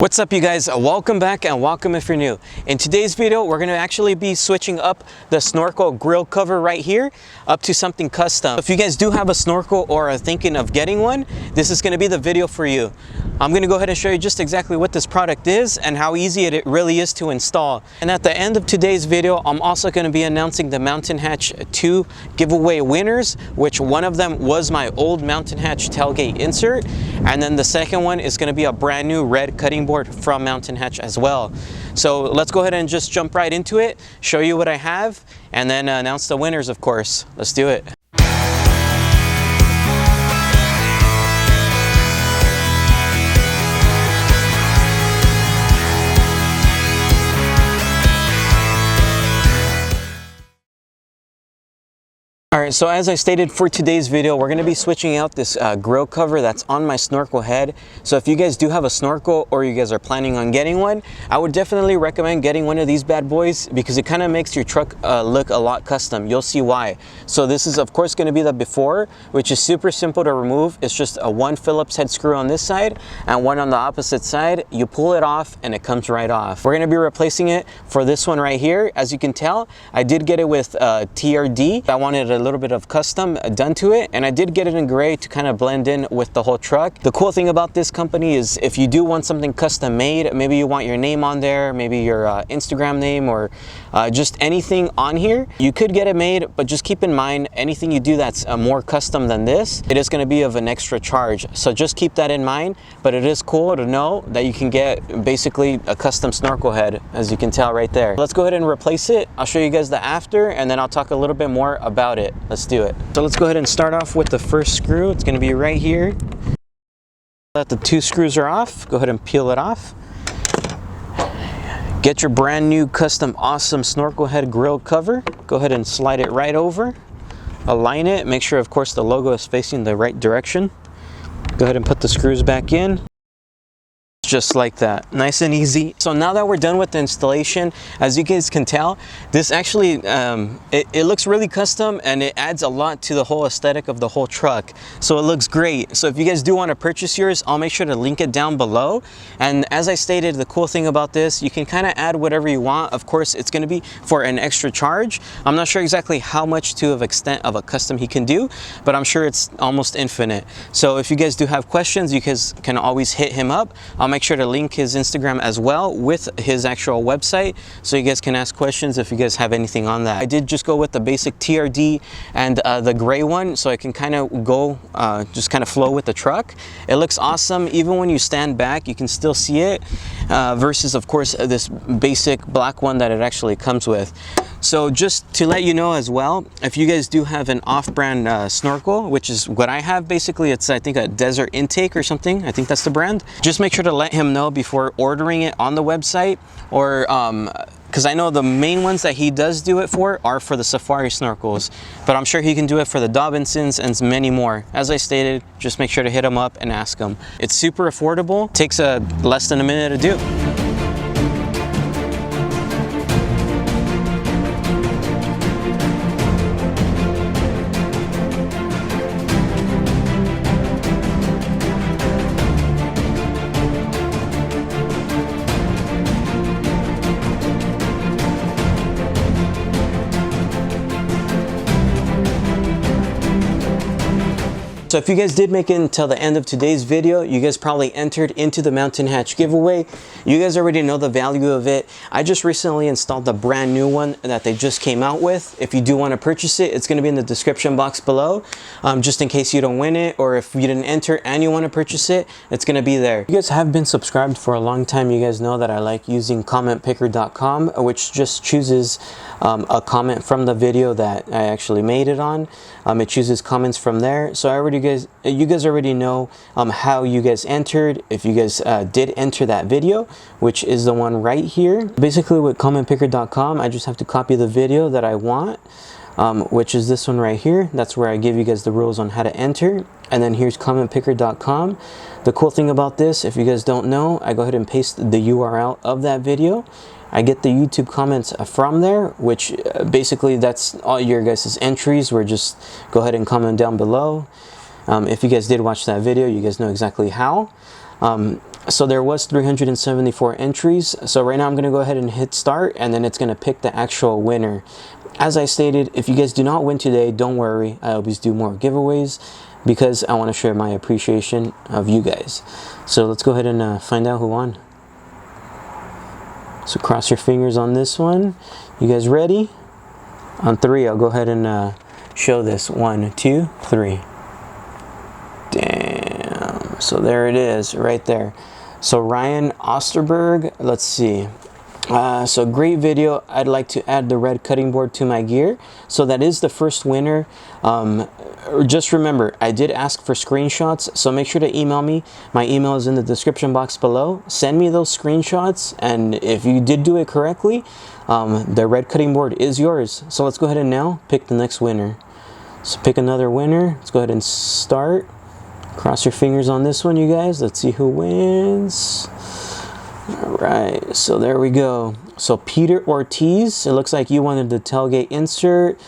What's up, you guys? Welcome back and welcome if you're new. In today's video, we're going to actually be switching up the snorkel grill cover right here up to something custom. If you guys do have a snorkel or are thinking of getting one, this is going to be the video for you. I'm going to go ahead and show you just exactly what this product is and how easy it really is to install. And at the end of today's video, I'm also going to be announcing the Mountain Hatch 2 giveaway winners, which one of them was my old Mountain Hatch tailgate insert, and then the second one is going to be a brand new red cutting board from Mountain Hatch as well. So let's go ahead and just jump right into it, show you what I have, and then announce the winners, of course. Let's do it. Alright, so as I stated for today's video, we're going to be switching out this grill cover that's on my snorkel head. So if you guys do have a snorkel or you guys are planning on getting one, I would definitely recommend getting one of these bad boys because it kind of makes your truck look a lot custom. You'll see why. So this is of course going to be the before, which is super simple to remove. It's just a one Phillips head screw on this side and one on the opposite side. You pull it off and it comes right off. We're going to be replacing it for this one right here. As you can tell, I did get it with TRD. I wanted a little bit of custom done to it, and I did get it in gray to kind of blend in with the whole truck. The cool thing about this company is if you do want something custom made, maybe you want your name on there, maybe your Instagram name, or just anything on here, you could get it made, but just keep in mind anything you do that's more custom than this, it is going to be of an extra charge. So just keep that in mind, but it is cool to know that you can get basically a custom snorkel head, as you can tell right there. Let's go ahead and replace it. I'll show you guys the after, and then I'll talk a little bit more about it. Let's do it. So let's go ahead and start off with the first screw. It's going to be right here. Let the two screws are off. Go ahead and peel it off. Get your brand new custom awesome snorkel head grill cover. Go ahead and slide it right over. Align it. Make sure of course the logo is facing the right direction. Go ahead and put the screws back in. Just like that, nice and easy. So now that we're done with the installation, as you guys can tell, this actually it looks really custom and it adds a lot to the whole aesthetic of the whole truck. So it looks great. So if you guys do want to purchase yours, I'll make sure to link it down below. And as I stated, the cool thing about this, you can kind of add whatever you want. Of course, it's going to be for an extra charge. I'm not sure exactly how much to an extent of a custom he can do, but I'm sure it's almost infinite. So if you guys do have questions, you guys can always hit him up. I'll make sure to link his Instagram as well with his actual website, so you guys can ask questions if you guys have anything on that. I did just go with the basic TRD and the gray one, so I can kind of go just kind of flow with the truck. It looks awesome. Even when you stand back, you can still see it versus of course this basic black one that it actually comes with. So just to let you know as well, if you guys do have an off-brand snorkel, which is what I have, basically it's I think a Desert Intake or something, I think that's the brand, just make sure to let him know before ordering it on the website, or because I know the main ones that he does do it for are for the Safari snorkels, but I'm sure he can do it for the Dobinsons and many more. As I stated, just make sure to hit him up and ask him. It's super affordable, takes less than a minute to do. So if you guys did make it until the end of today's video, you guys probably entered into the Mountain Hatch giveaway. You guys already know the value of it. I just recently installed the brand new one that they just came out with. If you do want to purchase it, it's going to be in the description box below, just in case you don't win it, or if you didn't enter and you want to purchase it, it's going to be there. If you guys have been subscribed for a long time, you guys know that I like using commentpicker.com, which just chooses a comment from the video that I actually made it on. It chooses comments from there. So you guys already know how you guys entered. If you guys did enter that video, which is the one right here, basically with commentpicker.com, I just have to copy the video that I want, which is this one right here. That's where I give you guys the rules on how to enter. And then here's commentpicker.com. The cool thing about this, if you guys don't know, I go ahead and paste the URL of that video. I get the YouTube comments from there, which basically that's all your guys' entries, where just go ahead and comment down below. If you guys did watch that video, you guys know exactly how. So there was 374 entries. So right now I'm going to go ahead and hit start, and then it's going to pick the actual winner. As I stated, if you guys do not win today, don't worry. I always do more giveaways because I want to share my appreciation of you guys. So let's go ahead and find out who won. So cross your fingers on this one. You guys ready? On 3, I'll go ahead and show this. 1, 2, 3. Damn. So there it is right there. So Ryan Osterberg, let's see. So great video. I'd like to add the red cutting board to my gear. So that is the first winner. Just remember, I did ask for screenshots, so make sure to email me. My email is in the description box below. Send me those screenshots, and if you did do it correctly, the red cutting board is yours. So let's go ahead and now pick the next winner. So pick another winner. Let's go ahead and start. Cross your fingers on this one, you guys. Let's see who wins. All right, so there we go. So Peter Ortiz, it looks like you wanted the tailgate insert.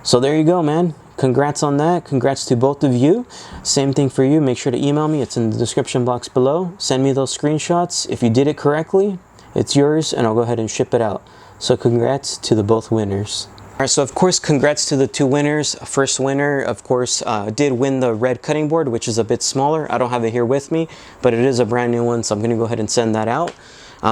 So there you go, man. Congrats on that. Congrats to both of you. Same thing for you. Make sure to email me. It's in the description box below. Send me those screenshots. If you did it correctly, it's yours, and I'll go ahead and ship it out. So congrats to the both winners. All right, so of course, congrats to the 2 winners. First winner, of course, did win the red cutting board, which is a bit smaller. I don't have it here with me, but it is a brand new one, so I'm gonna go ahead and send that out.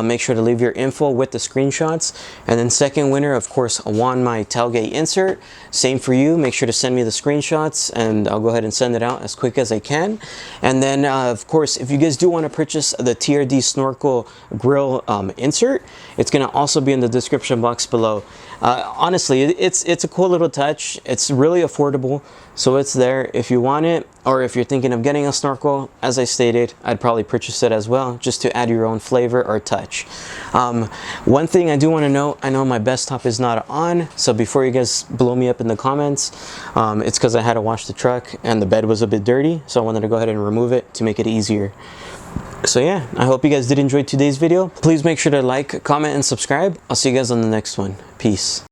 Make sure to leave your info with the screenshots. And then second winner, of course, won my tailgate insert. Same for you. Make sure to send me the screenshots, and I'll go ahead and send it out as quick as I can. And then, of course, if you guys do want to purchase the TRD Snorkel grill insert, it's going to also be in the description box below. Honestly, it's a cool little touch. It's really affordable, so it's there if you want it. Or if you're thinking of getting a snorkel, as I stated, I'd probably purchase it as well, just to add your own flavor or touch. One thing I do want to know, I know my BESTOP is not on, so before you guys blow me up in the comments, it's because I had to wash the truck and the bed was a bit dirty, so I wanted to go ahead and remove it to make it easier. So yeah, I hope you guys did enjoy today's video. Please make sure to like, comment, and subscribe. I'll see you guys on the next one. Peace.